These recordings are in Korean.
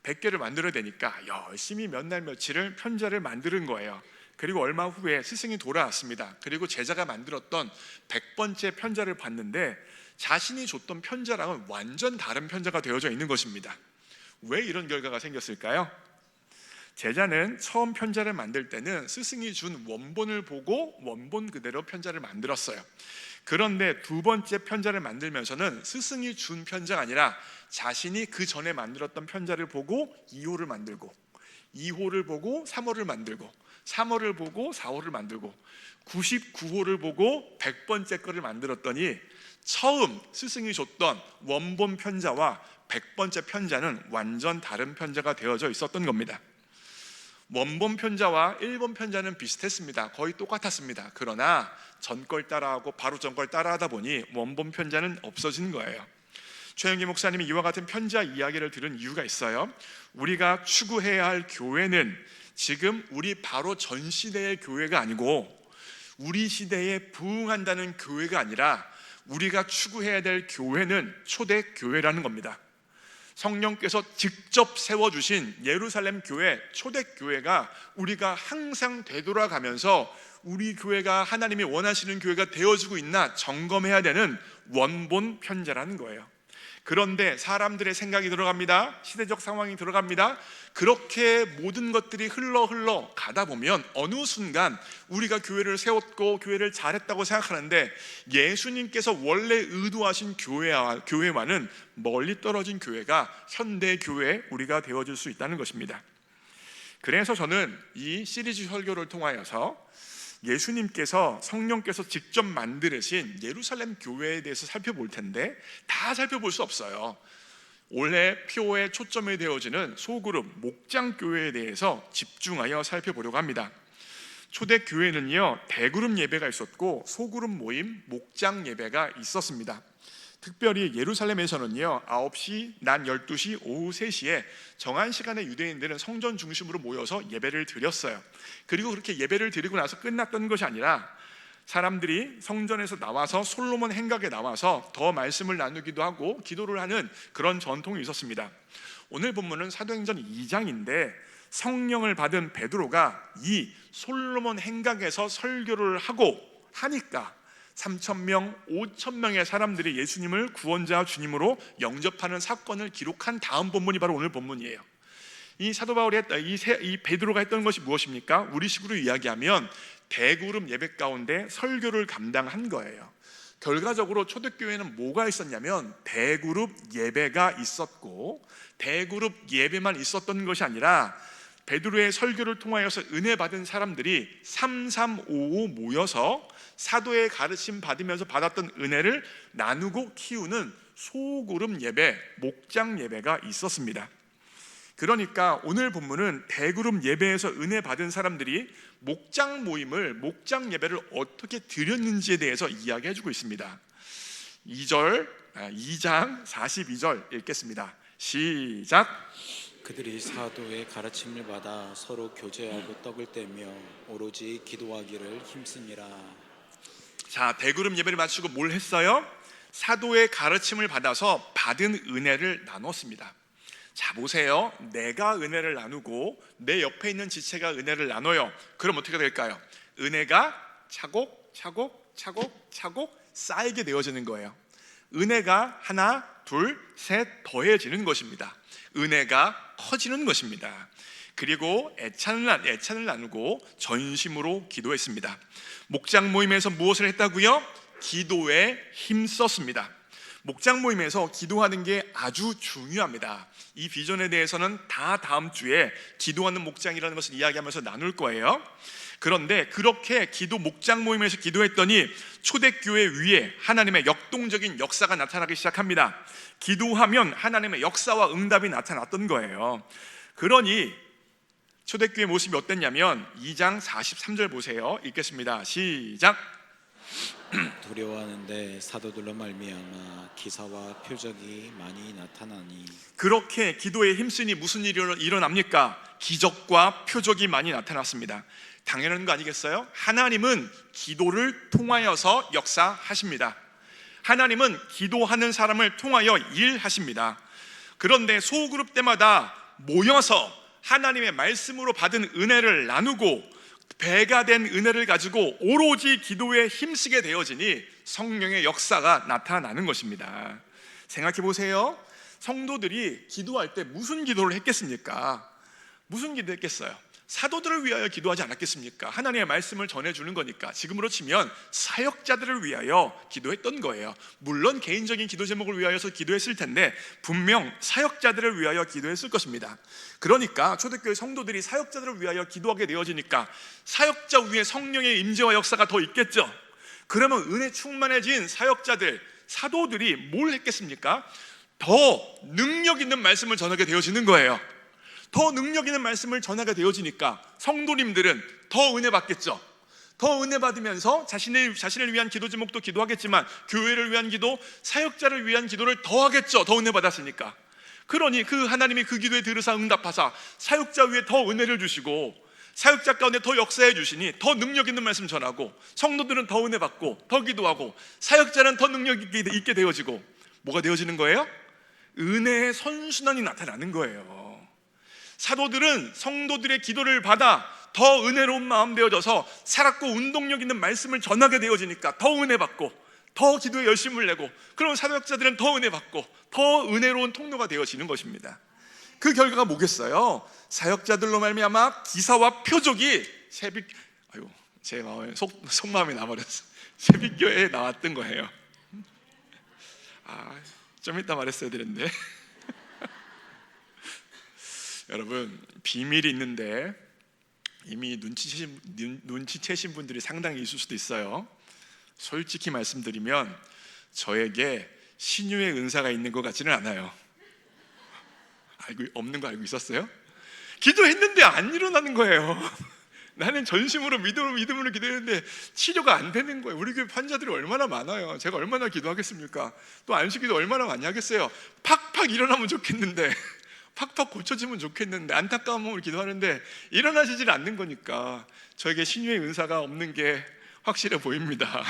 100개를 만들어야 되니까 열심히 몇 날 며칠을 편지를 만드는 거예요. 그리고 얼마 후에 스승이 돌아왔습니다. 그리고 제자가 만들었던 100번째 편지를 봤는데 자신이 줬던 편지랑은 완전 다른 편지가 되어져 있는 것입니다. 왜 이런 결과가 생겼을까요? 제자는 처음 편지를 만들 때는 스승이 준 원본을 보고 원본 그대로 편지를 만들었어요. 그런데 두 번째 편지를 만들면서는 스승이 준 편지가 아니라 자신이 그 전에 만들었던 편지를 보고 2호를 만들고, 2호를 보고 3호를 만들고, 3호를 보고 4호를 만들고, 99호를 보고 100번째 거를 만들었더니 처음 스승이 줬던 원본 편지와 100번째 편지는 완전 다른 편지가 되어져 있었던 겁니다. 원본 편지와 일본 편지는 비슷했습니다. 거의 똑같았습니다. 그러나 전걸 따라하고 바로 전걸 따라하다 보니 원본 편지는 없어진 거예요. 최영기 목사님이 이와 같은 편지와 이야기를 들은 이유가 있어요. 우리가 추구해야 할 교회는 지금 우리 바로 전 시대의 교회가 아니고 우리 시대에 부응한다는 교회가 아니라 우리가 추구해야 될 교회는 초대교회라는 겁니다. 성령께서 직접 세워주신 예루살렘 교회, 초대교회가 우리가 항상 되돌아가면서 우리 교회가 하나님이 원하시는 교회가 되어지고 있나 점검해야 되는 원본 편지라는 거예요. 그런데 사람들의 생각이 들어갑니다. 시대적 상황이 들어갑니다. 그렇게 모든 것들이 흘러 가다 보면 어느 순간 우리가 교회를 세웠고 교회를 잘했다고 생각하는데 예수님께서 원래 의도하신 교회와는 멀리 떨어진 교회가 현대 교회 우리가 되어질 수 있다는 것입니다. 그래서 저는 이 시리즈 설교를 통하여서 예수님께서 성령께서 직접 만드신 예루살렘 교회에 대해서 살펴볼 텐데 다 살펴볼 수 없어요. 올해 표에 초점이 되어지는 소그룹 목장교회에 대해서 집중하여 살펴보려고 합니다. 초대교회는요, 대그룹 예배가 있었고 소그룹 모임 목장 예배가 있었습니다. 특별히 예루살렘에서는요 9시, 낮 12시, 오후 3시에 정한 시간에 유대인들은 성전 중심으로 모여서 예배를 드렸어요. 그리고 그렇게 예배를 드리고 나서 끝났던 것이 아니라 사람들이 성전에서 나와서 솔로몬 행각에 나와서 더 말씀을 나누기도 하고 기도를 하는 그런 전통이 있었습니다. 오늘 본문은 사도행전 2장인데 성령을 받은 베드로가 이 솔로몬 행각에서 설교를 하고 하니까 3,000명, 5,000명의 사람들이 예수님을 구원자 주님으로 영접하는 사건을 기록한 다음 본문이 바로 오늘 본문이에요. 이 사도 바울이 했다, 이 베드로가 했던 것이 무엇입니까? 우리식으로 이야기하면 대그룹 예배 가운데 설교를 감당한 거예요. 결과적으로 초대교회는 뭐가 있었냐면 대그룹 예배가 있었고, 대그룹 예배만 있었던 것이 아니라 베드로의 설교를 통하여서 은혜 받은 사람들이 3355 모여서 사도의 가르침 받으면서 받았던 은혜를 나누고 키우는 소그룹 예배, 목장 예배가 있었습니다. 그러니까 오늘 본문은 대그룹 예배에서 은혜 받은 사람들이 목장 모임을, 목장 예배를 어떻게 드렸는지에 대해서 이야기해주고 있습니다. 2장 42절 읽겠습니다. 시작. 그들이 사도의 가르침을 받아 서로 교제하고 떡을 떼며 오로지 기도하기를 힘쓰니라. 자, 대그룹 예배를 마치고 뭘 했어요? 사도의 가르침을 받아서 받은 은혜를 나눴습니다. 자, 보세요. 내가 은혜를 나누고 내 옆에 있는 지체가 은혜를 나눠요. 그럼 어떻게 될까요? 은혜가 차곡 쌓이게 되어지는 거예요. 은혜가 하나, 둘, 셋 더해지는 것입니다. 은혜가 커지는 것입니다. 그리고 애찬을 나누고 전심으로 기도했습니다. 목장 모임에서 무엇을 했다고요? 기도에 힘썼습니다. 목장 모임에서 기도하는 게 아주 중요합니다. 이 비전에 대해서는 다 다음 주에 기도하는 목장이라는 것을 이야기하면서 나눌 거예요. 그런데 그렇게 목장 모임에서 기도했더니 초대교회 위에 하나님의 역동적인 역사가 나타나기 시작합니다. 기도하면 하나님의 역사와 응답이 나타났던 거예요. 그러니 초대교회 모습이 어땠냐면 2장 43절 보세요. 읽겠습니다. 시작. 두려워하는데 사도들로 말미암아 기사와 표적이 많이 나타나니. 그렇게 기도에 힘쓰니 무슨 일이 일어납니까? 기적과 표적이 많이 나타났습니다. 당연한 거 아니겠어요? 하나님은 기도를 통하여서 역사하십니다. 하나님은 기도하는 사람을 통하여 일하십니다. 그런데 소그룹 때마다 모여서 하나님의 말씀으로 받은 은혜를 나누고 배가 된 은혜를 가지고 오로지 기도에 힘쓰게 되어지니 성령의 역사가 나타나는 것입니다. 생각해 보세요. 성도들이 기도할 때 무슨 기도를 했겠습니까? 무슨 기도했겠어요? 사도들을 위하여 기도하지 않았겠습니까? 하나님의 말씀을 전해주는 거니까. 지금으로 치면 사역자들을 위하여 기도했던 거예요. 물론 개인적인 기도 제목을 위하여서 기도했을 텐데 분명 사역자들을 위하여 기도했을 것입니다. 그러니까 초대교회 성도들이 사역자들을 위하여 기도하게 되어지니까 사역자 위에 성령의 임재와 역사가 더 있겠죠. 그러면 은혜 충만해진 사역자들, 사도들이 뭘 했겠습니까? 더 능력 있는 말씀을 전하게 되어지는 거예요. 더 능력 있는 말씀을 전하게 되어지니까 성도님들은 더 은혜 받겠죠. 더 은혜 받으면서 자신을 위한 기도 제목도 기도하겠지만 교회를 위한 기도, 사역자를 위한 기도를 더 하겠죠. 더 은혜 받았으니까. 그러니 그 하나님이 그 기도에 들으사 응답하사 사역자 위에 더 은혜를 주시고 사역자 가운데 더 역사해 주시니 더 능력 있는 말씀 전하고 성도들은 더 은혜 받고 더 기도하고 사역자는 더 능력 있게 되어지고 뭐가 되어지는 거예요? 은혜의 선순환이 나타나는 거예요. 사도들은 성도들의 기도를 받아 더 은혜로운 마음 되어져서 살았고 운동력 있는 말씀을 전하게 되어지니까 더 은혜 받고 더 기도에 열심을 내고, 그럼 사역자들은 더 은혜 받고 더 은혜로운 통로가 되어지는 것입니다. 그 결과가 뭐겠어요? 사역자들로 말미암아 기사와 표적이 제 마음에 속마음이 나버렸어. 새벽교회에 나왔던 거예요. 좀 이따 말했어야 되는데. 여러분, 비밀이 있는데 이미 눈치채신 분들이 상당히 있을 수도 있어요. 솔직히 말씀드리면 저에게 신유의 은사가 있는 것 같지는 않아요. 없는 거 알고 있었어요? 기도했는데 안 일어나는 거예요. 나는 전심으로 믿음으로 기도했는데 치료가 안 되는 거예요. 우리 교회 환자들이 얼마나 많아요. 제가 얼마나 기도하겠습니까? 또 안식기도 얼마나 많이 하겠어요. 팍팍 일어나면 좋겠는데, 팍팍 고쳐지면 좋겠는데, 안타까운 마음으로 기도하는데 일어나지질 않는 거니까 저에게 신유의 은사가 없는 게 확실해 보입니다.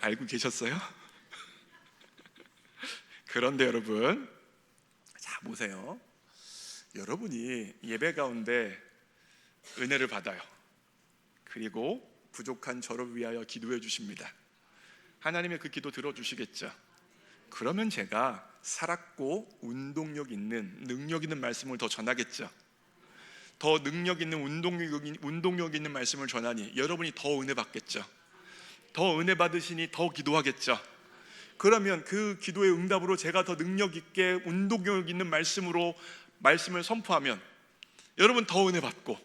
알고 계셨어요? 그런데 여러분, 자 보세요. 여러분이 예배 가운데 은혜를 받아요. 그리고 부족한 저를 위하여 기도해 주십니다. 하나님의 그 기도 들어주시겠죠. 그러면 제가 살았고 운동력 있는, 능력 있는 말씀을 더 전하겠죠. 더 능력 있는 운동력 있는 말씀을 전하니 여러분이 더 은혜 받겠죠. 더 은혜 받으시니 더 기도하겠죠. 그러면 그 기도의 응답으로 제가 더 능력 있게 운동력 있는 말씀을 선포하면 여러분 더 은혜 받고,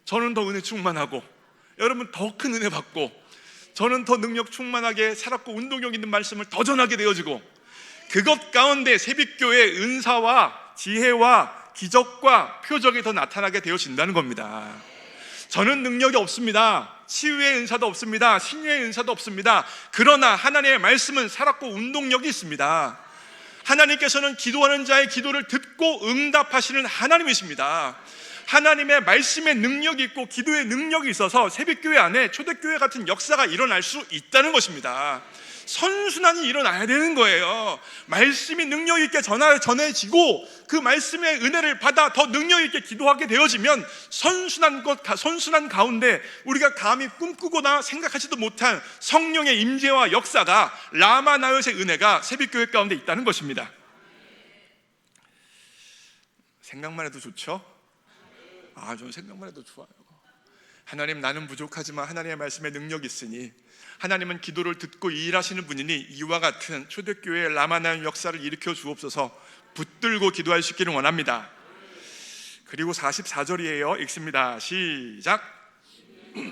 저는 더 은혜 충만하고, 여러분 더 큰 은혜 받고, 저는 더 능력 충만하게 살았고 운동력 있는 말씀을 더 전하게 되어지고, 그것 가운데 새벽교회의 은사와 지혜와 기적과 표적이 더 나타나게 되어진다는 겁니다. 저는 능력이 없습니다. 치유의 은사도 없습니다. 신유의 은사도 없습니다. 그러나 하나님의 말씀은 살았고 운동력이 있습니다. 하나님께서는 기도하는 자의 기도를 듣고 응답하시는 하나님이십니다. 하나님의 말씀의 능력이 있고 기도의 능력이 있어서 새벽교회 안에 초대교회 같은 역사가 일어날 수 있다는 것입니다. 선순환이 일어나야 되는 거예요. 말씀이 능력 있게 전해지고 그 말씀의 은혜를 받아 더 능력 있게 기도하게 되어지면 선순환 가운데 우리가 감히 꿈꾸거나 생각하지도 못한 성령의 임재와 역사가, 라마 나요의 은혜가 새벽교회 가운데 있다는 것입니다. 생각만 해도 좋죠? 저는 생각만 해도 좋아요. 하나님, 나는 부족하지만 하나님의 말씀에 능력이 있으니 하나님은 기도를 듣고 일하시는 분이니 이와 같은 초대교회의 라마나요 역사를 일으켜 주옵소서. 붙들고 기도할 수 있기를 원합니다. 그리고 44절이에요. 읽습니다. 시작.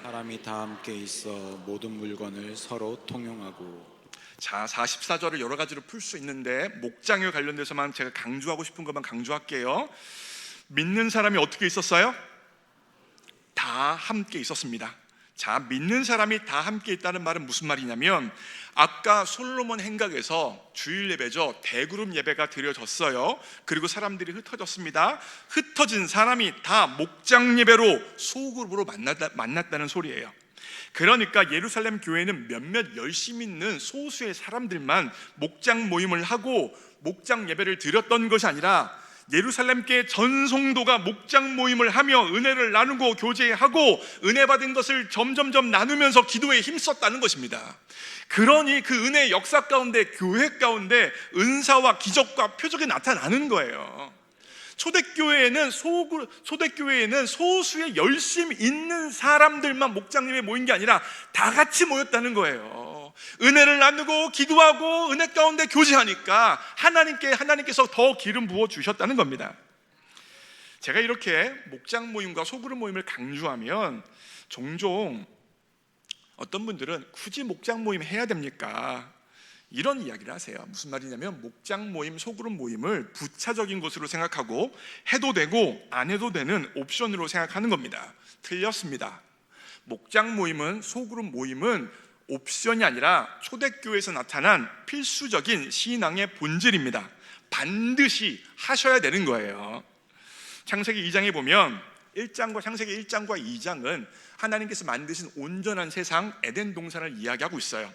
사람이 다 함께 있어 모든 물건을 서로 통용하고. 자, 44절을 여러 가지로 풀 수 있는데 목장에 관련돼서만 제가 강조하고 싶은 것만 강조할게요. 믿는 사람이 어떻게 있었어요? 다 함께 있었습니다. 자, 믿는 사람이 다 함께 있다는 말은 무슨 말이냐면, 아까 솔로몬 행각에서 주일 예배죠, 대그룹 예배가 드려졌어요. 그리고 사람들이 흩어졌습니다. 흩어진 사람이 다 목장 예배로 소그룹으로 만났다는 소리예요. 그러니까 예루살렘 교회는 몇몇 열심히 있는 소수의 사람들만 목장 모임을 하고 목장 예배를 드렸던 것이 아니라 예루살렘 교회 전 성도가 목장 모임을 하며 은혜를 나누고 교제하고 은혜 받은 것을 점점점 나누면서 기도에 힘썼다는 것입니다. 그러니 그 은혜의 역사 가운데 교회 가운데 은사와 기적과 표적이 나타나는 거예요. 초대교회에는 소수의 열심 있는 사람들만 목장님에 모인 게 아니라 다 같이 모였다는 거예요. 은혜를 나누고 기도하고 은혜 가운데 교제하니까 하나님께서 더 기름 부어 주셨다는 겁니다. 제가 이렇게 목장 모임과 소그룹 모임을 강조하면 종종 어떤 분들은 굳이 목장 모임 해야 됩니까? 이런 이야기를 하세요. 무슨 말이냐면 목장 모임, 소그룹 모임을 부차적인 것으로 생각하고 해도 되고 안 해도 되는 옵션으로 생각하는 겁니다. 틀렸습니다. 목장 모임은, 소그룹 모임은 옵션이 아니라 초대교회에서 나타난 필수적인 신앙의 본질입니다. 반드시 하셔야 되는 거예요. 창세기 2장에 보면 창세기 1장과 2장은 하나님께서 만드신 온전한 세상 에덴 동산을 이야기하고 있어요.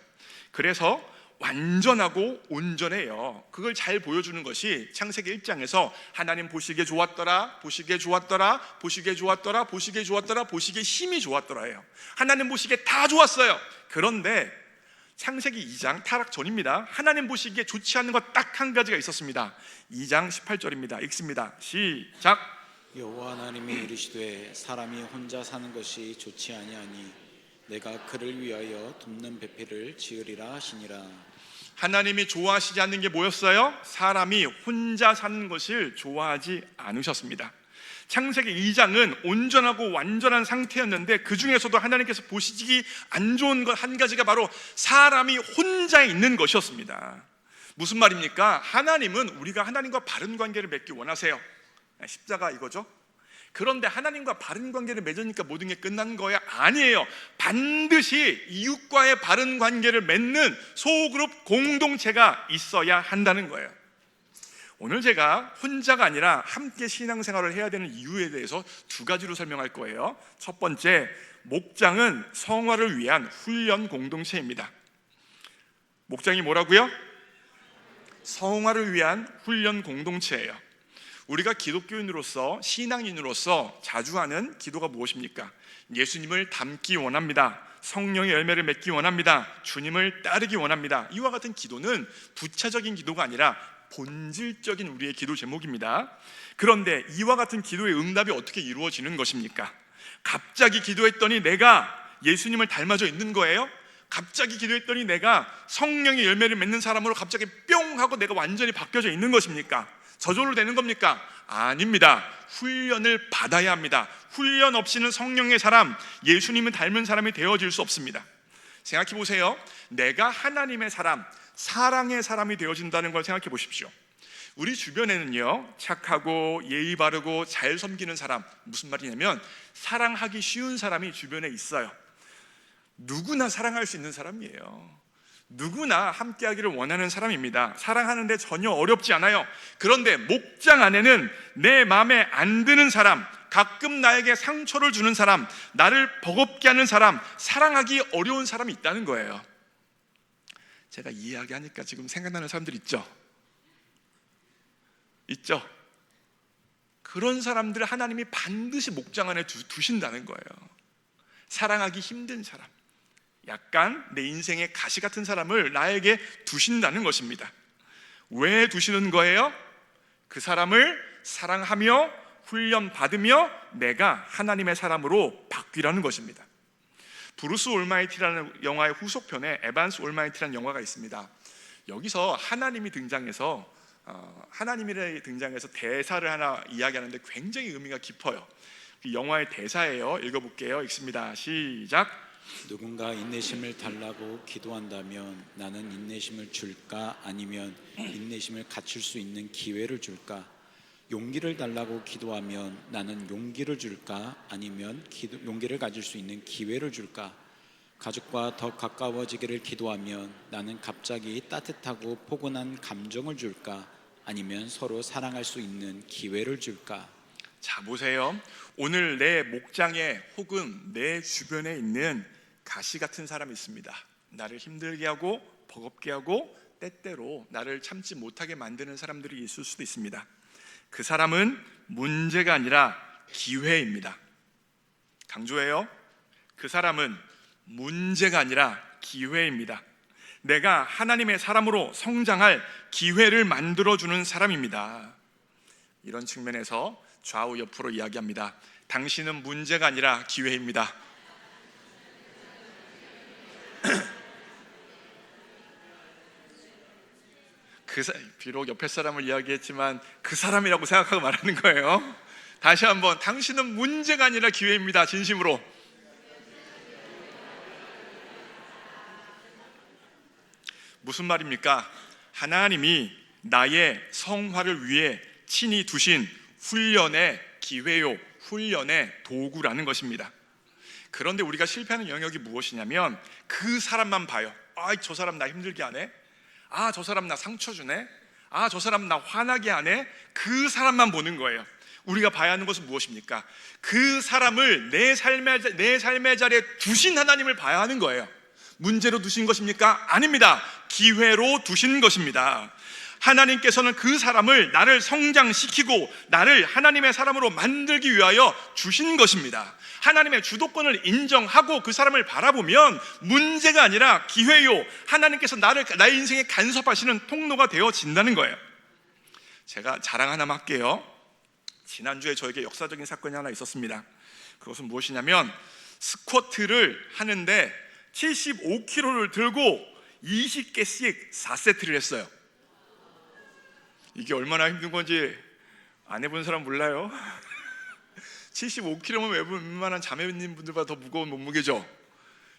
그래서 완전하고 온전해요. 그걸 잘 보여주는 것이 창세기 1장에서 하나님 보시기에 좋았더라, 보시기에 좋았더라, 보시기에 좋았더라, 보시기에 좋았더라, 보시기에 힘이 좋았더라예요. 하나님 보시기에 다 좋았어요. 그런데 창세기 2장 타락 전입니다. 하나님 보시기에 좋지 않은 것 딱 한 가지가 있었습니다. 2장 18절입니다. 읽습니다. 시작. 여호와 하나님이 이르시되 사람이 혼자 사는 것이 좋지 아니하니 내가 그를 위하여 돕는 배필을 지으리라 하시니라. 하나님이 좋아하시지 않는 게 뭐였어요? 사람이 혼자 사는 것을 좋아하지 않으셨습니다. 창세기 2장은 온전하고 완전한 상태였는데 그 중에서도 하나님께서 보시기 안 좋은 것 한 가지가 바로 사람이 혼자 있는 것이었습니다. 무슨 말입니까? 하나님은 우리가 하나님과 바른 관계를 맺기 원하세요. 십자가 이거죠. 그런데 하나님과 바른 관계를 맺으니까 모든 게 끝난 거야? 아니에요. 반드시 이웃과의 바른 관계를 맺는 소그룹 공동체가 있어야 한다는 거예요. 오늘 제가 혼자가 아니라 함께 신앙생활을 해야 되는 이유에 대해서 두 가지로 설명할 거예요. 첫 번째, 목장은 성화를 위한 훈련 공동체입니다. 목장이 뭐라고요? 성화를 위한 훈련 공동체예요. 우리가 기독교인으로서, 신앙인으로서 자주 하는 기도가 무엇입니까? 예수님을 닮기 원합니다. 성령의 열매를 맺기 원합니다. 주님을 따르기 원합니다. 이와 같은 기도는 부차적인 기도가 아니라 본질적인 우리의 기도 제목입니다. 그런데 이와 같은 기도의 응답이 어떻게 이루어지는 것입니까? 갑자기 기도했더니 내가 예수님을 닮아져 있는 거예요? 갑자기 기도했더니 내가 성령의 열매를 맺는 사람으로 갑자기 뿅 하고 내가 완전히 바뀌어져 있는 것입니까? 저절로 되는 겁니까? 아닙니다. 훈련을 받아야 합니다. 훈련 없이는 성령의 사람, 예수님을 닮은 사람이 되어질 수 없습니다. 생각해 보세요. 내가 하나님의 사람, 사랑의 사람이 되어진다는 걸 생각해 보십시오. 우리 주변에는요, 착하고 예의 바르고 잘 섬기는 사람, 무슨 말이냐면 사랑하기 쉬운 사람이 주변에 있어요. 누구나 사랑할 수 있는 사람이에요. 누구나 함께하기를 원하는 사람입니다. 사랑하는데 전혀 어렵지 않아요. 그런데 목장 안에는 내 마음에 안 드는 사람, 가끔 나에게 상처를 주는 사람, 나를 버겁게 하는 사람, 사랑하기 어려운 사람이 있다는 거예요. 제가 이 이야기하니까 지금 생각나는 사람들 있죠? 있죠? 그런 사람들을 하나님이 반드시 목장 안에 두신다는 거예요. 사랑하기 힘든 사람, 약간 내 인생의 가시 같은 사람을 나에게 두신다는 것입니다. 왜 두시는 거예요? 그 사람을 사랑하며 훈련받으며 내가 하나님의 사람으로 바뀌라는 것입니다. 브루스 올마이티라는 영화의 후속편에 에반스 올마이티라는 영화가 있습니다. 여기서 하나님이 등장해서 대사를 하나 이야기하는데 굉장히 의미가 깊어요. 그 영화의 대사예요. 읽어볼게요. 읽습니다. 시작. 누군가 인내심을 달라고 기도한다면 나는 인내심을 줄까? 아니면 인내심을 갖출 수 있는 기회를 줄까? 용기를 달라고 기도하면 나는 용기를 줄까? 아니면 용기를 가질 수 있는 기회를 줄까? 가족과 더 가까워지기를 기도하면 나는 갑자기 따뜻하고 포근한 감정을 줄까? 아니면 서로 사랑할 수 있는 기회를 줄까? 자, 보세요. 오늘 내 목장에 혹은 내 주변에 있는 가시 같은 사람이 있습니다. 나를 힘들게 하고 버겁게 하고 때때로 나를 참지 못하게 만드는 사람들이 있을 수도 있습니다. 그 사람은 문제가 아니라 기회입니다. 강조해요. 그 사람은 문제가 아니라 기회입니다. 내가 하나님의 사람으로 성장할 기회를 만들어주는 사람입니다. 이런 측면에서 좌우 옆으로 이야기합니다. 당신은 문제가 아니라 기회입니다. 비록 옆에 사람을 이야기했지만 그 사람이라고 생각하고 말하는 거예요. 다시 한번, 당신은 문제가 아니라 기회입니다. 진심으로. 무슨 말입니까? 하나님이 나의 성화를 위해 친히 두신 훈련의 기회요, 훈련의 도구라는 것입니다. 그런데 우리가 실패하는 영역이 무엇이냐면 그 사람만 봐요. 저 사람 나 힘들게 하네. 저 사람 나 상처 주네. 저 사람 나 화나게 하네. 그 사람만 보는 거예요. 우리가 봐야 하는 것은 무엇입니까? 그 사람을 내 삶의 자리에 두신 하나님을 봐야 하는 거예요. 문제로 두신 것입니까? 아닙니다. 기회로 두신 것입니다. 하나님께서는 그 사람을 나를 성장시키고 나를 하나님의 사람으로 만들기 위하여 주신 것입니다. 하나님의 주도권을 인정하고 그 사람을 바라보면 문제가 아니라 기회요, 하나님께서 나의 인생에 간섭하시는 통로가 되어진다는 거예요. 제가 자랑 하나만 할게요. 지난주에 저에게 역사적인 사건이 하나 있었습니다. 그것은 무엇이냐면 스쿼트를 하는데 75kg를 들고 20개씩 4세트를 했어요. 이게 얼마나 힘든 건지 안 해본 사람 몰라요? 75kg면 웬만한 자매님분들보다 더 무거운 몸무게죠.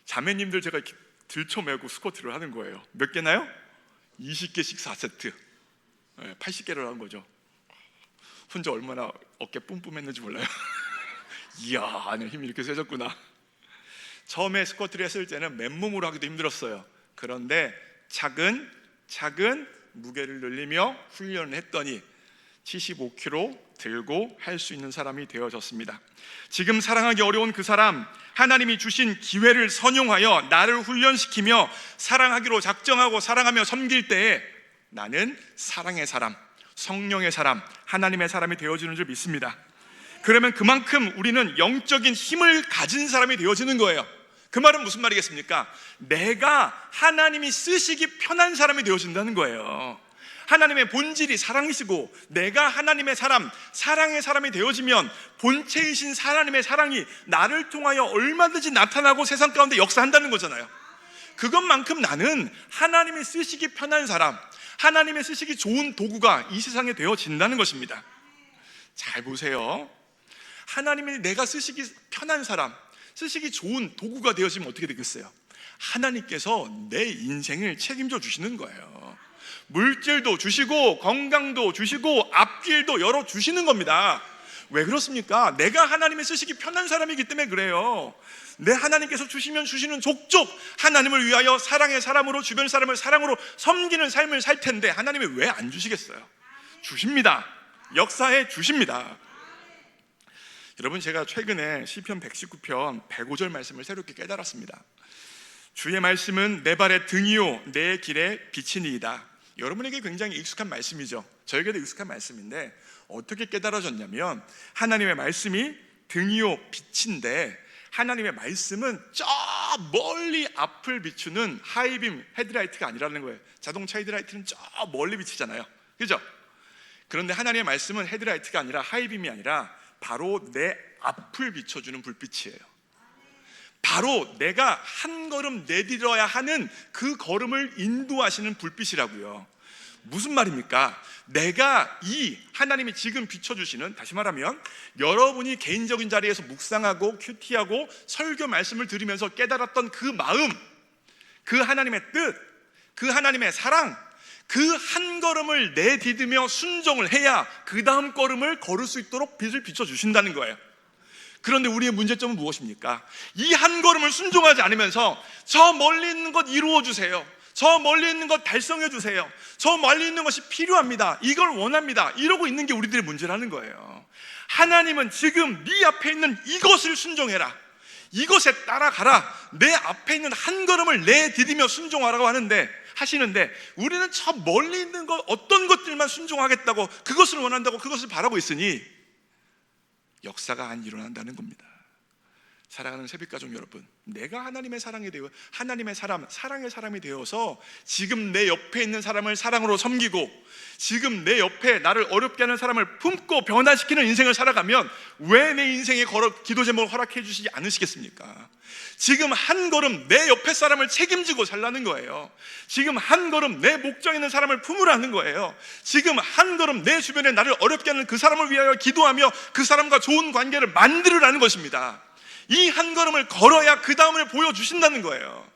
자매님들 제가 이렇게 들쳐매고 스쿼트를 하는 거예요. 몇 개나요? 20개씩 4세트. 80개를 한 거죠. 혼자 얼마나 어깨 뿜뿜했는지 몰라요. 이야, 안에 힘이 이렇게 세졌구나. 처음에 스쿼트를 했을 때는 맨몸으로 하기도 힘들었어요. 그런데 차근 무게를 늘리며 훈련을 했더니 75kg 들고 할 수 있는 사람이 되어졌습니다. 지금 사랑하기 어려운 그 사람, 하나님이 주신 기회를 선용하여 나를 훈련시키며 사랑하기로 작정하고 사랑하며 섬길 때에 나는 사랑의 사람, 성령의 사람, 하나님의 사람이 되어지는 줄 믿습니다. 그러면 그만큼 우리는 영적인 힘을 가진 사람이 되어지는 거예요. 그 말은 무슨 말이겠습니까? 내가 하나님이 쓰시기 편한 사람이 되어진다는 거예요. 하나님의 본질이 사랑이시고 내가 하나님의 사람, 사랑의 사람이 되어지면 본체이신 하나님의 사랑이 나를 통하여 얼마든지 나타나고 세상 가운데 역사한다는 거잖아요. 그것만큼 나는 하나님이 쓰시기 편한 사람, 하나님의 쓰시기 좋은 도구가 이 세상에 되어진다는 것입니다. 잘 보세요. 하나님이 내가 쓰시기 편한 사람, 쓰시기 좋은 도구가 되어지면 어떻게 되겠어요? 하나님께서 내 인생을 책임져 주시는 거예요. 물질도 주시고 건강도 주시고 앞길도 열어주시는 겁니다. 왜 그렇습니까? 내가 하나님의 쓰시기 편한 사람이기 때문에 그래요. 내 하나님께서 주시면 주시는 족족 하나님을 위하여 사랑의 사람으로 주변 사람을 사랑으로 섬기는 삶을 살 텐데 하나님이 왜 안 주시겠어요? 주십니다. 역사에 주십니다. 여러분, 제가 최근에 시편 119편 105절 말씀을 새롭게 깨달았습니다. 주의 말씀은 내 발의 등이요 내 길의 빛이니이다. 여러분에게 굉장히 익숙한 말씀이죠. 저에게도 익숙한 말씀인데 어떻게 깨달아졌냐면 하나님의 말씀이 등이요 빛인데 하나님의 말씀은 저 멀리 앞을 비추는 하이빔 헤드라이트가 아니라는 거예요. 자동차 헤드라이트는 저 멀리 비치잖아요. 그죠? 그런데 하나님의 말씀은 헤드라이트가 아니라 하이빔이 아니라 바로 내 앞을 비춰주는 불빛이에요. 바로 내가 한 걸음 내디뎌야 하는 그 걸음을 인도하시는 불빛이라고요. 무슨 말입니까? 내가 이 하나님이 지금 비춰주시는, 다시 말하면 여러분이 개인적인 자리에서 묵상하고 큐티하고 설교 말씀을 들으면서 깨달았던 그 마음, 그 하나님의 뜻, 그 하나님의 사랑, 그 한 걸음을 내디디며 순종을 해야 그 다음 걸음을 걸을 수 있도록 빛을 비춰주신다는 거예요. 그런데 우리의 문제점은 무엇입니까? 이 한 걸음을 순종하지 않으면서 저 멀리 있는 것 이루어 주세요, 저 멀리 있는 것 달성해 주세요, 저 멀리 있는 것이 필요합니다, 이걸 원합니다, 이러고 있는 게 우리들의 문제라는 거예요. 하나님은 지금 네 앞에 있는 이것을 순종해라, 이것에 따라가라. 내 앞에 있는 한 걸음을 내디디며 순종하라고 하시는데 우리는 저 멀리 있는 것, 어떤 것들만 순종하겠다고, 그것을 원한다고, 그것을 바라고 있으니 역사가 안 일어난다는 겁니다. 사랑하는 새벽가족 여러분, 내가 하나님의 사랑이 되어, 하나님의 사랑의 사람이 되어서 지금 내 옆에 있는 사람을 사랑으로 섬기고, 지금 내 옆에 나를 어렵게 하는 사람을 품고 변화시키는 인생을 살아가면 왜 내 인생에 기도 제목을 허락해 주시지 않으시겠습니까? 지금 한 걸음 내 옆에 사람을 책임지고 살라는 거예요. 지금 한 걸음 내 목적에 있는 사람을 품으라는 거예요. 지금 한 걸음 내 주변에 나를 어렵게 하는 그 사람을 위하여 기도하며 그 사람과 좋은 관계를 만들으라는 것입니다. 이 한 걸음을 걸어야 그 다음을 보여주신다는 거예요.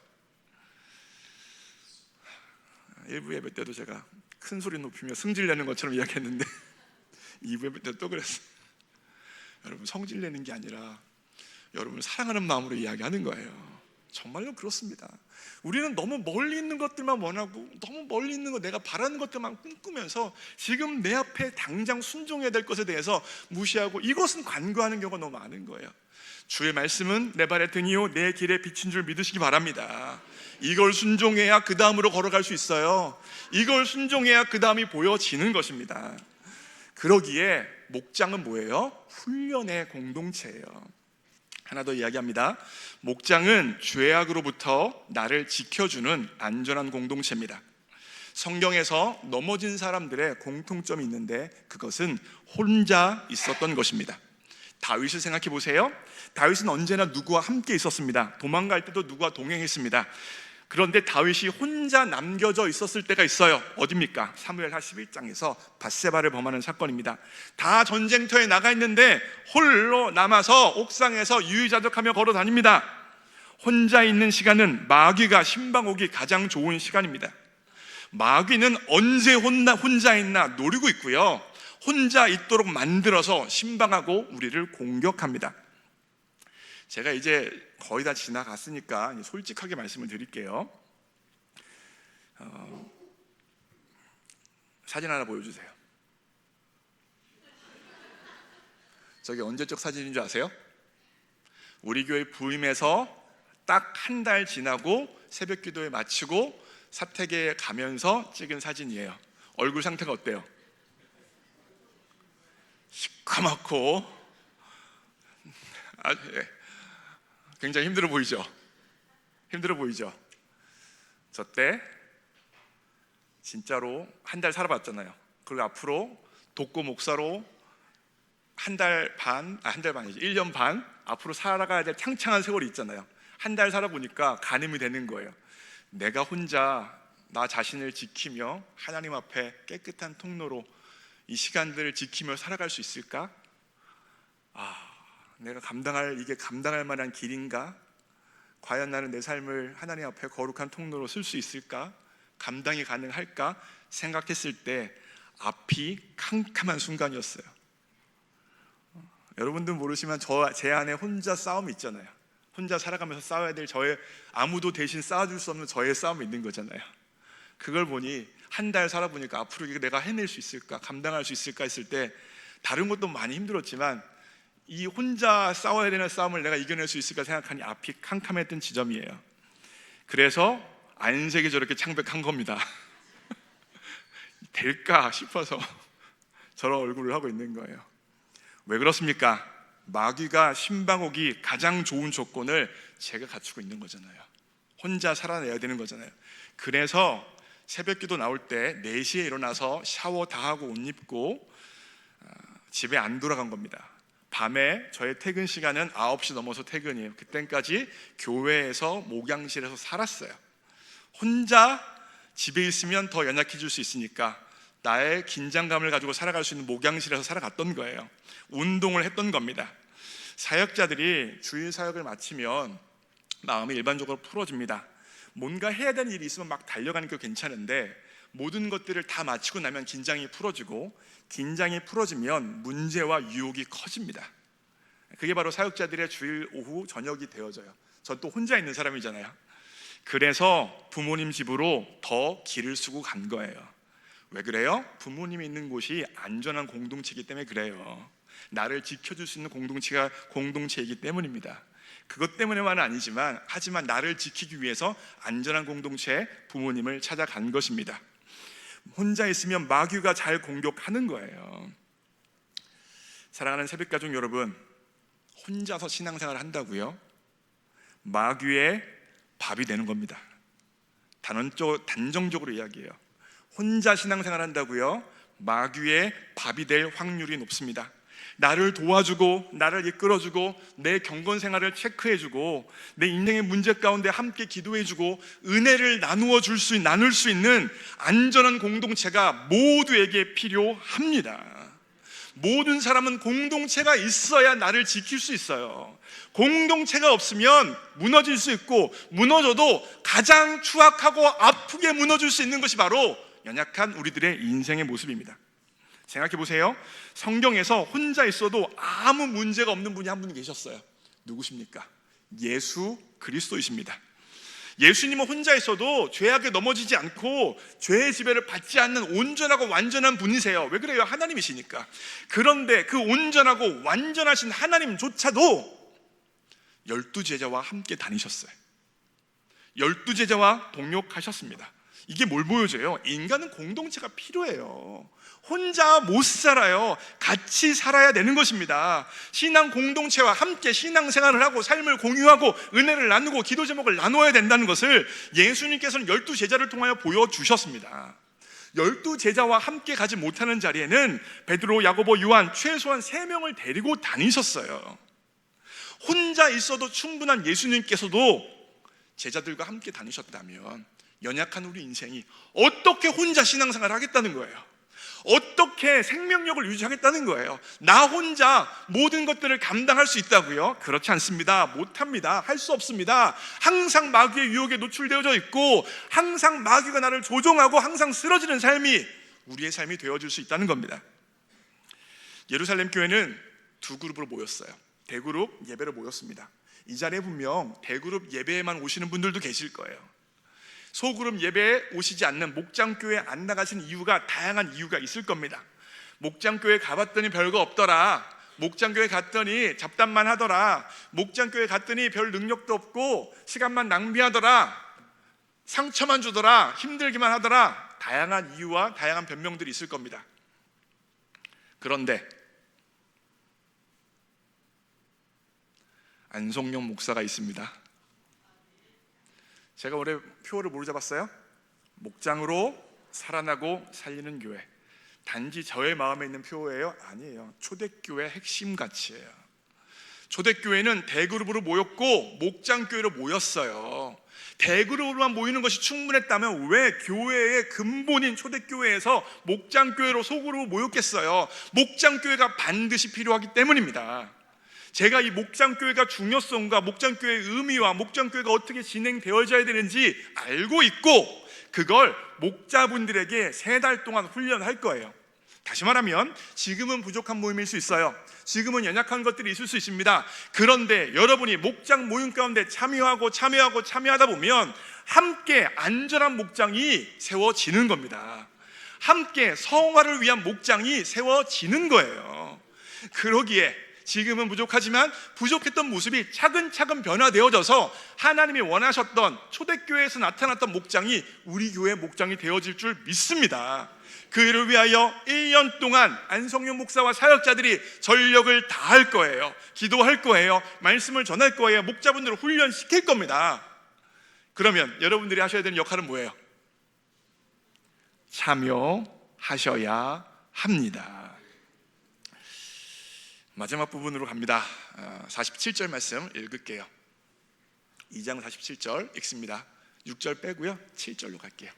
일부 예배 때도 제가 큰 소리 높이며 승질내는 것처럼 이야기했는데 2부 예배 때도 또 그랬어요. 여러분, 성질내는 게 아니라 여러분을 사랑하는 마음으로 이야기하는 거예요. 정말로 그렇습니다. 우리는 너무 멀리 있는 것들만 원하고, 너무 멀리 있는 것, 내가 바라는 것들만 꿈꾸면서 지금 내 앞에 당장 순종해야 될 것에 대해서 무시하고 이것은 간과하는 경우가 너무 많은 거예요. 주의 말씀은 내 발의 등이요 내 길의 빛인 줄 믿으시기 바랍니다. 이걸 순종해야 그 다음으로 걸어갈 수 있어요. 이걸 순종해야 그 다음이 보여지는 것입니다. 그러기에 목장은 뭐예요? 훈련의 공동체예요. 하나 더 이야기합니다. 목장은 죄악으로부터 나를 지켜주는 안전한 공동체입니다. 성경에서 넘어진 사람들의 공통점이 있는데 그것은 혼자 있었던 것입니다. 다윗을 생각해 보세요. 다윗은 언제나 누구와 함께 있었습니다. 도망갈 때도 누구와 동행했습니다. 그런데 다윗이 혼자 남겨져 있었을 때가 있어요. 어디입니까? 사무엘하 11장에서 밧세바를 범하는 사건입니다. 다 전쟁터에 나가 있는데 홀로 남아서 옥상에서 유유자적하며 걸어 다닙니다. 혼자 있는 시간은 마귀가 신방 오기 가장 좋은 시간입니다. 마귀는 언제 혼자 있나 노리고 있고요, 혼자 있도록 만들어서 신방하고 우리를 공격합니다. 제가 이제 거의 다 지나갔으니까 솔직하게 말씀을 드릴게요. 사진 하나 보여주세요. 저게 언제적 사진인 줄 아세요? 우리 교회 부임해서 딱 한 달 지나고 새벽 기도회 마치고 사택에 가면서 찍은 사진이에요. 얼굴 상태가 어때요? 시커멓고 굉장히 힘들어 보이죠? 힘들어 보이죠? 저 때 진짜로 한 달 살아봤잖아요. 그리고 앞으로 독고 목사로 한 달 반이지 1년 반 앞으로 살아가야 될 창창한 세월이 있잖아요. 한 달 살아보니까 가늠이 되는 거예요. 내가 혼자 나 자신을 지키며 하나님 앞에 깨끗한 통로로 이 시간들을 지키며 살아갈 수 있을까? 내가 감당할 만한 길인가? 과연 나는 내 삶을 하나님 앞에 거룩한 통로로 쓸 수 있을까? 감당이 가능할까? 생각했을 때 앞이 캄캄한 순간이었어요. 여러분들 모르시면 제 안에 혼자 싸움이 있잖아요. 혼자 살아가면서 싸워야 될 아무도 대신 싸워줄 수 없는 저의 싸움이 있는 거잖아요. 그걸 보니 한 달 살아보니까 앞으로 이거 내가 해낼 수 있을까? 감당할 수 있을까? 했을 때 다른 것도 많이 힘들었지만 이 혼자 싸워야 되는 싸움을 내가 이겨낼 수 있을까 생각하니 앞이 캄캄했던 지점이에요. 그래서 안색이 저렇게 창백한 겁니다. 될까 싶어서 저런 얼굴을 하고 있는 거예요. 왜 그렇습니까? 마귀가 신방 오기 가장 좋은 조건을 제가 갖추고 있는 거잖아요. 혼자 살아내야 되는 거잖아요. 그래서 새벽기도 나올 때 4시에 일어나서 샤워 다 하고 옷 입고 집에 안 돌아간 겁니다. 밤에 저의 퇴근 시간은 9시 넘어서 퇴근이에요. 그때까지 교회에서 목양실에서 살았어요. 혼자 집에 있으면 더 연약해질 수 있으니까 나의 긴장감을 가지고 살아갈 수 있는 목양실에서 살아갔던 거예요. 운동을 했던 겁니다. 사역자들이 주일 사역을 마치면 마음이 일반적으로 풀어집니다. 뭔가 해야 되는 일이 있으면 막 달려가는 게 괜찮은데 모든 것들을 다 마치고 나면 긴장이 풀어지고, 긴장이 풀어지면 문제와 유혹이 커집니다. 그게 바로 사역자들의 주일 오후 저녁이 되어져요. 전 또 혼자 있는 사람이잖아요. 그래서 부모님 집으로 더 길을 쓰고 간 거예요. 왜 그래요? 부모님이 있는 곳이 안전한 공동체이기 때문에 그래요. 나를 지켜줄 수 있는 공동체이기 때문입니다. 그것 때문에만은 아니지만 하지만 나를 지키기 위해서 안전한 공동체 부모님을 찾아간 것입니다. 혼자 있으면 마귀가 잘 공격하는 거예요. 사랑하는 새벽가족 여러분, 혼자서 신앙생활을 한다고요? 마귀의 밥이 되는 겁니다. 단정적으로 이야기해요. 혼자 신앙생활 한다고요? 마귀의 밥이 될 확률이 높습니다. 나를 도와주고 나를 이끌어주고 내 경건생활을 체크해주고 내 인생의 문제 가운데 함께 기도해주고 은혜를 나눌 수 있는 안전한 공동체가 모두에게 필요합니다. 모든 사람은 공동체가 있어야 나를 지킬 수 있어요. 공동체가 없으면 무너질 수 있고, 무너져도 가장 추악하고 아프게 무너질 수 있는 것이 바로 연약한 우리들의 인생의 모습입니다. 생각해 보세요. 성경에서 혼자 있어도 아무 문제가 없는 분이 한 분 계셨어요. 누구십니까? 예수 그리스도이십니다. 예수님은 혼자 있어도 죄악에 넘어지지 않고 죄의 지배를 받지 않는 온전하고 완전한 분이세요. 왜 그래요? 하나님이시니까. 그런데 그 온전하고 완전하신 하나님조차도 12제자와 함께 다니셨어요. 12제자와 동역하셨습니다. 이게 뭘 보여줘요? 인간은 공동체가 필요해요. 혼자 못 살아요. 같이 살아야 되는 것입니다. 신앙 공동체와 함께 신앙생활을 하고 삶을 공유하고 은혜를 나누고 기도 제목을 나누어야 된다는 것을 예수님께서는 12제자를 통하여 보여주셨습니다. 12제자와 함께 가지 못하는 자리에는 베드로, 야고보, 요한 최소한 3명을 데리고 다니셨어요. 혼자 있어도 충분한 예수님께서도 제자들과 함께 다니셨다면 연약한 우리 인생이 어떻게 혼자 신앙생활을 하겠다는 거예요? 어떻게 생명력을 유지하겠다는 거예요? 나 혼자 모든 것들을 감당할 수 있다고요? 그렇지 않습니다. 못합니다. 할 수 없습니다. 항상 마귀의 유혹에 노출되어져 있고 항상 마귀가 나를 조종하고 항상 쓰러지는 삶이 우리의 삶이 되어질 수 있다는 겁니다. 예루살렘 교회는 2그룹으로 모였어요. 대그룹 예배로 모였습니다. 이 자리에 분명 대그룹 예배에만 오시는 분들도 계실 거예요. 소그룹 예배에 오시지 않는, 목장교회 안 나가신 이유가 다양한 이유가 있을 겁니다. 목장교회 가봤더니 별거 없더라, 목장교회 갔더니 잡담만 하더라, 목장교회 갔더니 별 능력도 없고 시간만 낭비하더라, 상처만 주더라, 힘들기만 하더라, 다양한 이유와 다양한 변명들이 있을 겁니다. 그런데 안성용 목사가 있습니다. 제가 올해 표어를 뭐로 잡았어요? 목장으로 살아나고 살리는 교회. 단지 저의 마음에 있는 표어예요? 아니에요. 초대교회 핵심 가치예요. 초대교회는 대그룹으로 모였고 목장교회로 모였어요. 대그룹으로만 모이는 것이 충분했다면 왜 교회의 근본인 초대교회에서 목장교회로 소그룹으로 모였겠어요? 목장교회가 반드시 필요하기 때문입니다. 제가 이 목장교회가 중요성과 목장교회의 의미와 목장교회가 어떻게 진행되어져야 되는지 알고 있고 그걸 목자분들에게 3달 동안 훈련할 거예요. 다시 말하면 지금은 부족한 모임일 수 있어요. 지금은 연약한 것들이 있을 수 있습니다. 그런데 여러분이 목장 모임 가운데 참여하다 보면 함께 안전한 목장이 세워지는 겁니다. 함께 성화를 위한 목장이 세워지는 거예요. 그러기에 지금은 부족하지만 부족했던 모습이 차근차근 변화되어져서 하나님이 원하셨던 초대교회에서 나타났던 목장이 우리 교회의 목장이 되어질 줄 믿습니다. 그 일을 위하여 1년 동안 안성용 목사와 사역자들이 전력을 다할 거예요. 기도할 거예요. 말씀을 전할 거예요. 목자분들을 훈련시킬 겁니다. 그러면 여러분들이 하셔야 되는 역할은 뭐예요? 참여하셔야 합니다. 마지막 부분으로 갑니다. 47절 말씀 읽을게요. 2장 47절 읽습니다. 6절 빼고요 7절로 갈게요.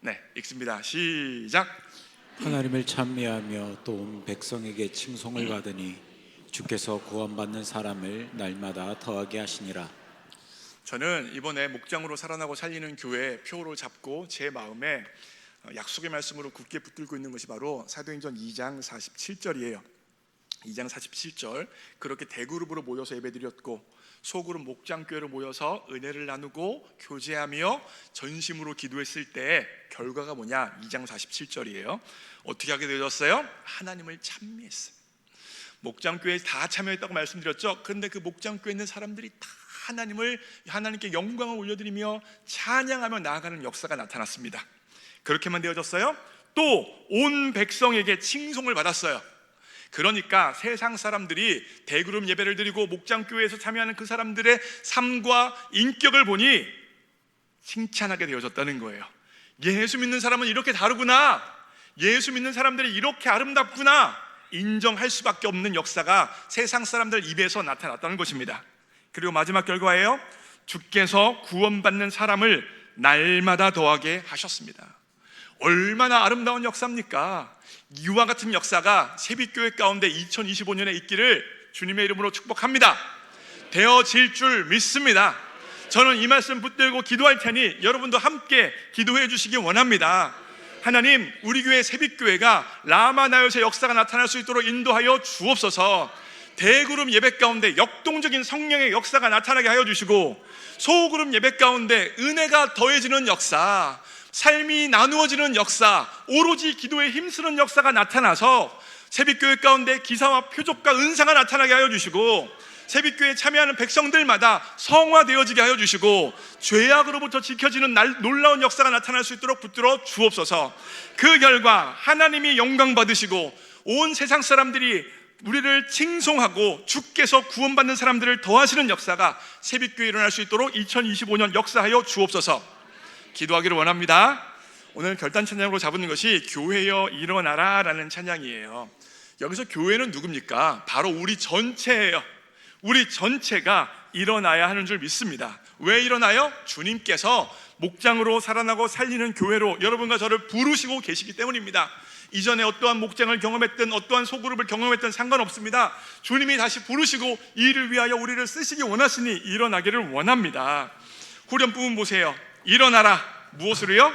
네, 읽습니다. 시작. 하나님을 찬미하며 또 온 백성에게 칭송을 받으니 주께서 구원받는 사람을 날마다 더하게 하시니라. 저는 이번에 목장으로 살아나고 살리는 교회 표를 잡고 제 마음에 약속의 말씀으로 굳게 붙들고 있는 것이 바로 사도행전 2장 47절이에요. 2장 47절, 그렇게 대그룹으로 모여서 예배드렸고 소그룹 목장교회로 모여서 은혜를 나누고 교제하며 전심으로 기도했을 때 결과가 뭐냐? 2장 47절이에요. 어떻게 하게 되었어요? 하나님을 찬미했어요. 목장교회에 다 참여했다고 말씀드렸죠. 그런데 그 목장교회에 있는 사람들이 다 하나님께 영광을 올려드리며 찬양하며 나아가는 역사가 나타났습니다. 그렇게만 되어졌어요? 또 온 백성에게 칭송을 받았어요. 그러니까 세상 사람들이 대그룹 예배를 드리고 목장교회에서 참여하는 그 사람들의 삶과 인격을 보니 칭찬하게 되어졌다는 거예요. 예수 믿는 사람은 이렇게 다르구나, 예수 믿는 사람들이 이렇게 아름답구나 인정할 수밖에 없는 역사가 세상 사람들 입에서 나타났다는 것입니다. 그리고 마지막 결과예요. 주께서 구원받는 사람을 날마다 더하게 하셨습니다. 얼마나 아름다운 역사입니까? 이와 같은 역사가 세빛교회 가운데 2025년에 있기를 주님의 이름으로 축복합니다. 되어질 줄 믿습니다. 저는 이 말씀 붙들고 기도할 테니 여러분도 함께 기도해 주시기 원합니다. 하나님, 우리 교회 세빛교회가 라마나요의 역사가 나타날 수 있도록 인도하여 주옵소서. 대그룹 예배 가운데 역동적인 성령의 역사가 나타나게 하여 주시고, 소그룹 예배 가운데 은혜가 더해지는 역사, 삶이 나누어지는 역사, 오로지 기도에 힘쓰는 역사가 나타나서 세빛교회 가운데 기사와 표적과 은사가 나타나게 하여 주시고, 세빛교회에 참여하는 백성들마다 성화되어지게 하여 주시고, 죄악으로부터 지켜지는 놀라운 역사가 나타날 수 있도록 붙들어 주옵소서. 그 결과 하나님이 영광 받으시고 온 세상 사람들이 우리를 칭송하고 주께서 구원받는 사람들을 더하시는 역사가 세빛교회에 일어날 수 있도록 2025년 역사하여 주옵소서. 기도하기를 원합니다. 오늘 결단 찬양으로 잡은 것이 교회여 일어나라 라는 찬양이에요. 여기서 교회는 누굽니까? 바로 우리 전체예요. 우리 전체가 일어나야 하는 줄 믿습니다. 왜 일어나요? 주님께서 목장으로 살아나고 살리는 교회로 여러분과 저를 부르시고 계시기 때문입니다. 이전에 어떠한 목장을 경험했든 어떠한 소그룹을 경험했든 상관없습니다. 주님이 다시 부르시고 이 일을 위하여 우리를 쓰시기 원하시니 일어나기를 원합니다. 후렴 부분 보세요. 일어나라. 무엇으로요?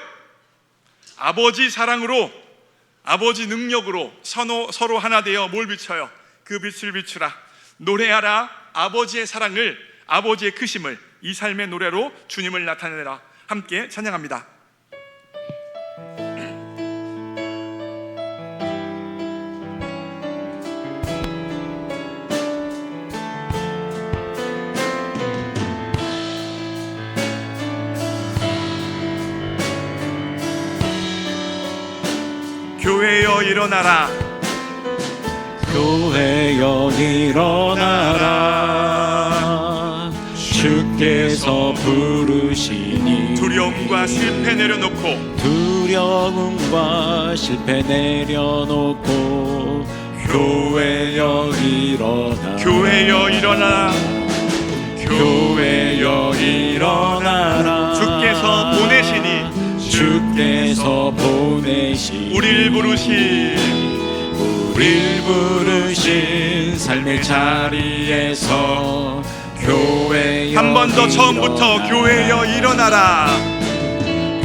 아버지 사랑으로, 아버지 능력으로 서로 하나 되어 뭘 비춰요? 그 빛을 비추라. 노래하라. 아버지의 사랑을, 아버지의 크심을 이 삶의 노래로 주님을 나타내라. 함께 찬양합니다. 교회여 일어나라. 교회여 일어나라. 주께서 부르시니 두려움과 실패 내려놓고, 두려움과 실패 내려놓고 교회여 일어나라. 교회여 일어나라. 교회여 일어나라. 주께서 보내시니, 주께서 보내시니 우릴 부르신 삶의 자리에서 교회여 한 번 더 처음부터 교회여 일어나라.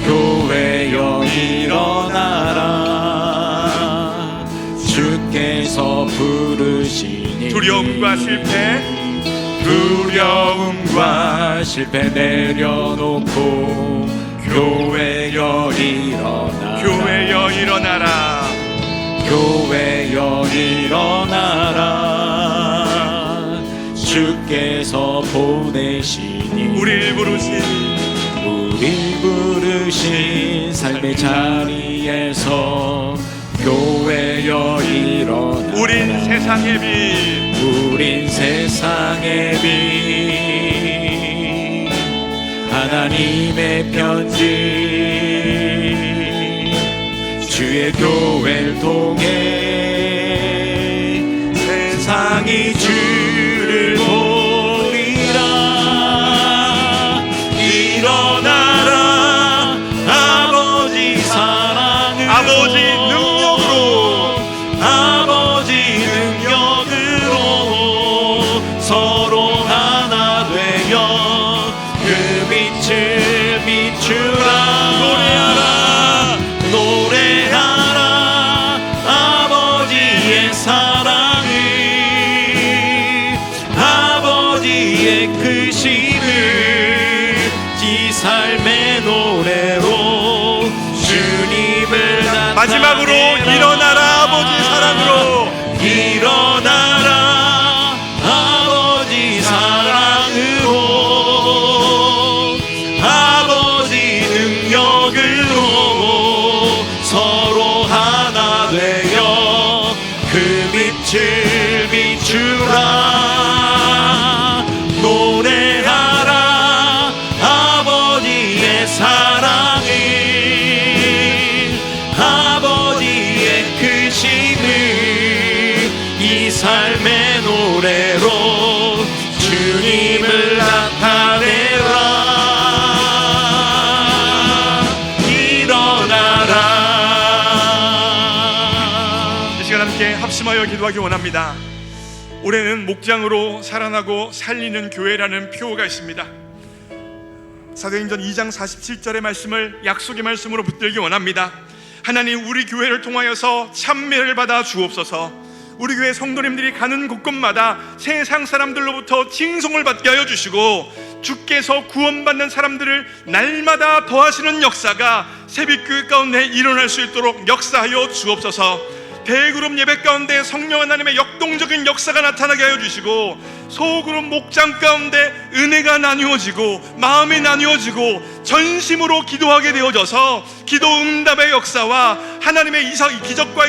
교회여 일어나라. 주께서 부르시니 두려움과 실패 내려놓고 교회여 일어나라. 교회여 일어나라. 교회여 일어나라. 주께서 보내시니 우릴 부르신 삶의 자리에서 교회여 일어나라. 우린 세상의 빛, 우린 세상의 빛, 하나님의 편지, 주의 교회를 통해 세상이 주를 보리라. 일어나라. 아버지 사랑으로, 아버지 능력으로, 아버지 능력으로 서로 하나 되어 그 빛을 비추라. 노래하라. 아버지의 사랑을, 아버지의 크심을 이 삶의 노래로 주님을 나타내라. 마지막으로 일어나라. 아버지 사랑으로 일어나라. 그 빛을 비추라. 노래하라 아버지의 사랑을, 아버지의 크심을 이 삶의 노래로 주님을 나타내라. 일어나라. 이 시간 함께 합심하여 기도하기 원합니다. 올해는 목장으로 살아나고 살리는 교회라는 표어가 있습니다. 사도행전 2장 47절의 말씀을 약속의 말씀으로 붙들기 원합니다. 하나님, 우리 교회를 통하여서 찬미를 받아 주옵소서. 우리 교회 성도님들이 가는 곳곳마다 세상 사람들로부터 칭송을 받게 하여 주시고, 주께서 구원받는 사람들을 날마다 더하시는 역사가 새벽교회 가운데 일어날 수 있도록 역사하여 주옵소서. 대그룹 예배 가운데 성령 하나님의 역동적인 역사가 나타나게 하여 주시고, 소그룹 목장 가운데 은혜가 나누어지고 마음이 나누어지고 전심으로 기도하게 되어져서 기도 응답의 역사와 하나님의 기적과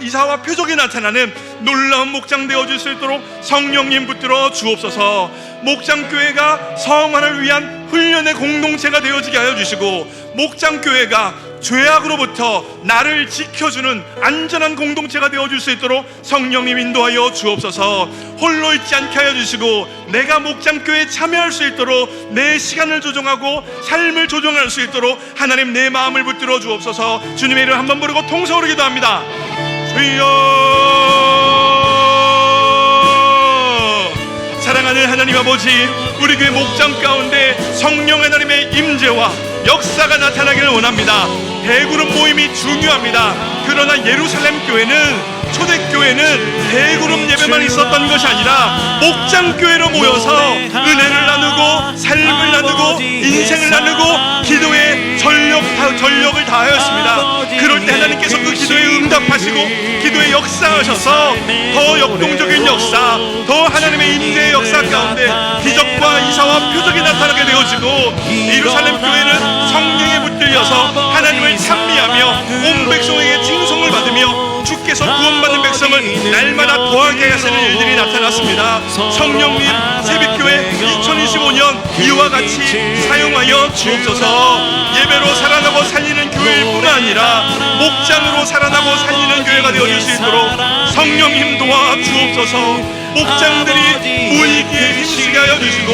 이사와 표적이 나타나는 놀라운 목장 되어질 수 있도록 성령님 붙들어 주옵소서. 목장교회가 성화를 위한 훈련의 공동체가 되어지게 하여 주시고, 목장교회가 죄악으로부터 나를 지켜주는 안전한 공동체가 되어줄 수 있도록 성령님 인도하여 주옵소서. 홀로 있지 않게 하여 주시고, 내가 목장교회에 참여할 수 있도록 내 시간을 조정하고 삶을 조정할 수 있도록 하나님 내 마음을 붙들어 주옵소서. 주님의 이름 한번 부르고 통성으로 기도합니다. 주여, 사랑하는 하나님 아버지, 우리 교회 목장 가운데 성령 하나님의 임재와 역사가 나타나기를 원합니다. 대그룹 모임이 중요합니다. 그러나 예루살렘 교회는, 초대교회는 대그룹 예배만 있었던 것이 아니라 목장교회로 모여서 은혜를 나누고 삶을 나누고 인생을 나누고 기도에 전력을 다하였습니다. 그럴 때 하나님께서 그 기도에 응답하시고 기도에 역사하셔서 더 역동적인 역사, 더 하나님의 인재의 역사 가운데 기적과 이사와 표적이 나타나게 되어지고, 예루살렘 교회는 성령에 붙들려서 하나님을 찬미하며 온 백성에게 칭송을 받으며 주께서 구원받는 백성을 날마다 도하게 하시는 일들이 나타났습니다. 성령님, 새벽교회 2025년 이와 같이 사용하여 주옵소서. 예배로 살아나고 살리는 교회일 뿐만 아니라 목장으로 살아나고 살리는 교회가 되어줄 수 있도록 성령님 도와 주옵소서. 목장들이 모이기에 힘쓰게 하여 주시고,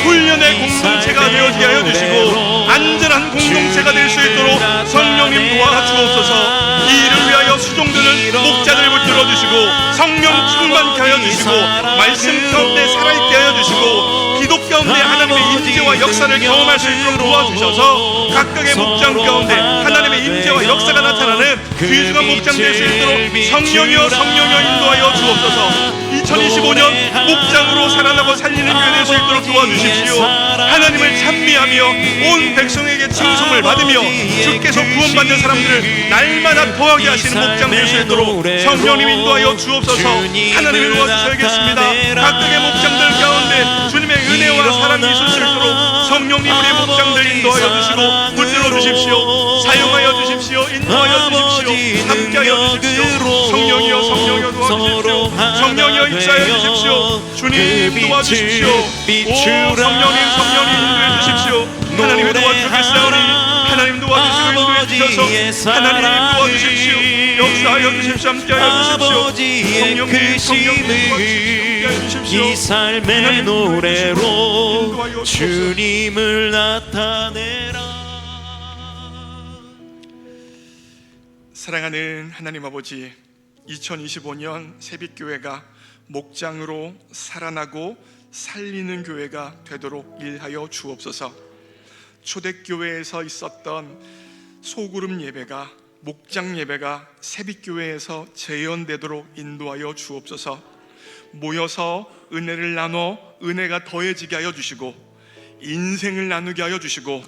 훈련의 공동체가 되어지게 하여 주시고, 안전한 공동체가 될 수 있도록 성령님 도와 주옵소서. 이 일을 위하여 수종드는 목자들을 붙들어 주시고, 성령 충만케 하여 주시고, 말씀 가운데 살아있게 하여 주시고, 기도 가운데 하나님의 인재와 역사를 경험할 수 있도록 도와주셔서 각각의 목장 가운데 하나님의 인재와 역사가 나타나는 귀중한 목장 될 수 있도록 성령이여 인도하여 주옵소서. 2025년 목장으로 살아나고 살리는 교회 될 수 있도록 도와주십시오. 하나님을 찬미하며 온 백성에게 칭송을 받으며 주께서 구원받는 사람들을 날마다 더하게 하시는 목장 될 수 있도록 성령님 인도하여 주옵소서. 하나님을 도와주셔야겠습니다. 각각의 목장들 가운데 주님의 은혜와 사랑이 있을 수 있도록 성령님 우리 목장들 인도하여 주시고 붙들어 주십시오. 사용하여 주십시오. 인도하여 주십시오. 함께하여 주십시오. 성령이여 도와주십시오. 성령이여 입사하여 주십시오. 주님 도와주십시오. 오 성령님 인도해 주십시오. 하나님을 도와주겠사오니 하나님 도와주시고 인도해 주셔서 하나님 도와주십시오. 역사하여 주십시오. 함께하여 주십시오. 성령님 도와주십시오. 이 삶의 노래로 주님을 나타내라. 사랑하는 하나님 아버지, 2025년 새빛교회가 목장으로 살아나고 살리는 교회가 되도록 일하여 주옵소서. 초대교회에서 있었던 소그룹 예배가, 목장 예배가 새빛교회에서 재현되도록 인도하여 주옵소서. 모여서 은혜를 나눠 은혜가 더해지게 하여 주시고, 인생을 나누게 하여 주시고,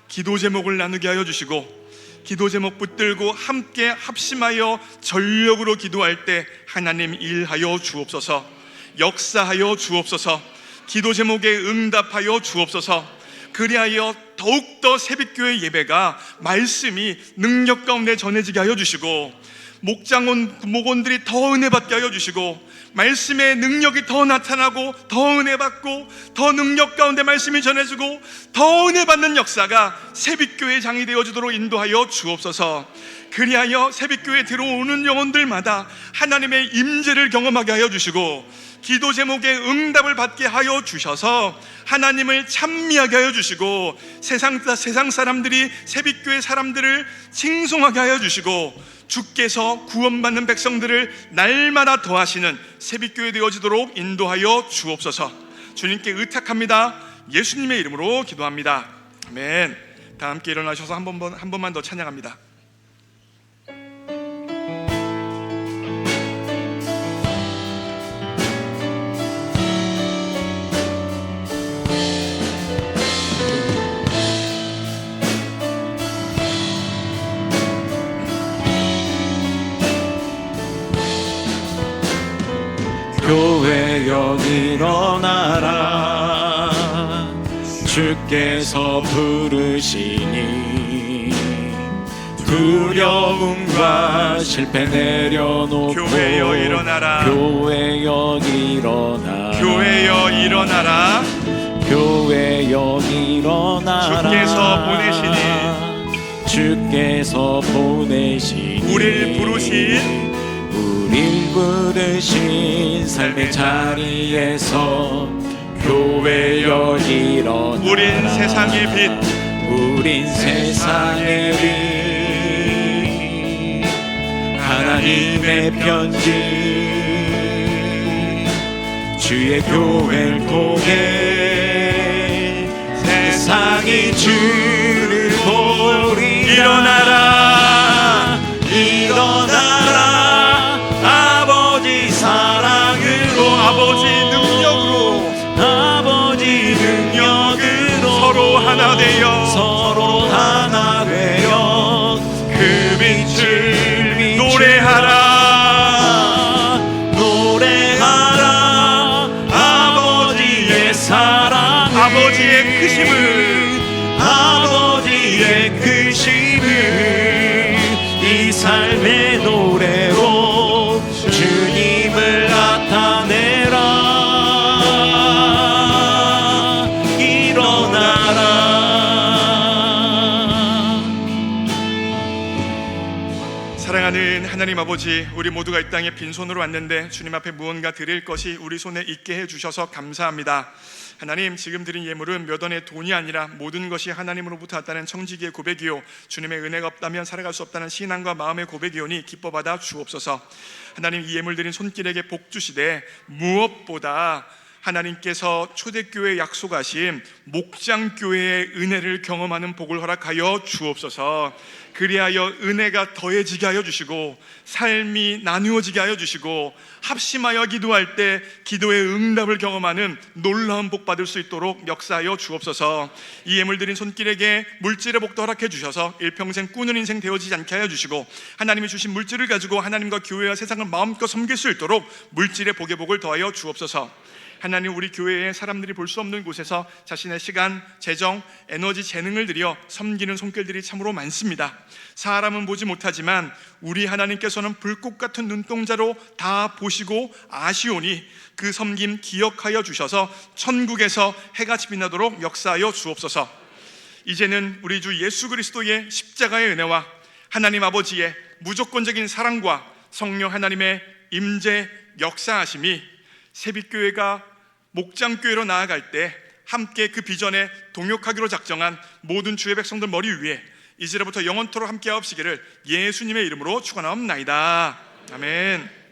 기도 제목을 나누게 하여 주시고, 기도 제목 붙들고 함께 합심하여 전력으로 기도할 때 하나님 일하여 주옵소서. 역사하여 주옵소서. 기도 제목에 응답하여 주옵소서. 그리하여 더욱더 새벽교회 예배가 말씀이 능력 가운데 전해지게 하여 주시고, 목원들이 더 은혜 받게 하여 주시고, 말씀의 능력이 더 나타나고 더 은혜 받고 더 능력 가운데 말씀이 전해지고 더 은혜 받는 역사가 새빛교회 장이 되어주도록 인도하여 주옵소서. 그리하여 새빛교회에 들어오는 영혼들마다 하나님의 임재를 경험하게 하여 주시고, 기도 제목에 응답을 받게 하여 주셔서 하나님을 찬미하게 하여 주시고, 세상 사람들이 새빛교회 사람들을 칭송하게 하여 주시고, 주께서 구원받는 백성들을 날마다 더하시는 새빛교회 되어지도록 인도하여 주옵소서. 주님께 의탁합니다. 예수님의 이름으로 기도합니다. 아멘. 다 함께 일어나셔서 한 번만 더 찬양합니다. 교회여 일어나라, 주께서 부르시니 두려움과 실패 내려놓고 교회여 일어나라, 교회여 일어나라, 교회여 일어나라, 교회여 일어나라, 주께서 보내시니 우릴 부르신 삶의 자리에서 교회여 일어나라. 우린 세상의 빛, 우린 세상의 빛, 하나님의 편지, 주의 교회를 통해 세상이 주를 보리. 일어나라, 일어나라, 아버지 사랑으로, 아버지 능력으로 서로 하나 되어 그 빛을 노래하라, 노래하라. 아버지의 사랑, 아버지의 크심을 이 삶의 노래로 주님을 나타내라. 사랑하는 하나님 아버지, 우리 모두가 이 땅에 빈손으로 왔는데 주님 앞에 무언가 드릴 것이 우리 손에 있게 해주셔서 감사합니다. 하나님, 지금 드린 예물은 몇 원의 돈이 아니라 모든 것이 하나님으로부터 왔다는 청지기의 고백이요, 주님의 은혜가 없다면 살아갈 수 없다는 신앙과 마음의 고백이오니 기뻐 받아 주옵소서. 하나님, 이 예물 드린 손길에게 복 주시되 무엇보다 하나님께서 초대교회에 약속하신 목장교회의 은혜를 경험하는 복을 허락하여 주옵소서. 그리하여 은혜가 더해지게 하여 주시고 삶이 나누어지게 하여 주시고 합심하여 기도할 때 기도의 응답을 경험하는 놀라운 복 받을 수 있도록 역사하여 주옵소서. 이 예물 드린 손길에게 물질의 복도 허락해 주셔서 일평생 꾸는 인생 되어지지 않게 하여 주시고, 하나님이 주신 물질을 가지고 하나님과 교회와 세상을 마음껏 섬길 수 있도록 물질의 복의 복을 더하여 주옵소서. 하나님, 우리 교회에 사람들이 볼 수 없는 곳에서 자신의 시간, 재정, 에너지, 재능을 들여 섬기는 손길들이 참으로 많습니다. 사람은 보지 못하지만 우리 하나님께서는 불꽃 같은 눈동자로 다 보시고 아시오니 그 섬김 기억하여 주셔서 천국에서 해같이 빛나도록 역사하여 주옵소서. 이제는 우리 주 예수 그리스도의 십자가의 은혜와 하나님 아버지의 무조건적인 사랑과 성령 하나님의 임재 역사하심이 새빛교회가 목장교회로 나아갈 때 함께 그 비전에 동역하기로 작정한 모든 주의 백성들 머리 위에 이제로부터 영원토록 함께 하옵시기를 예수님의 이름으로 축원하옵나이다. 아멘.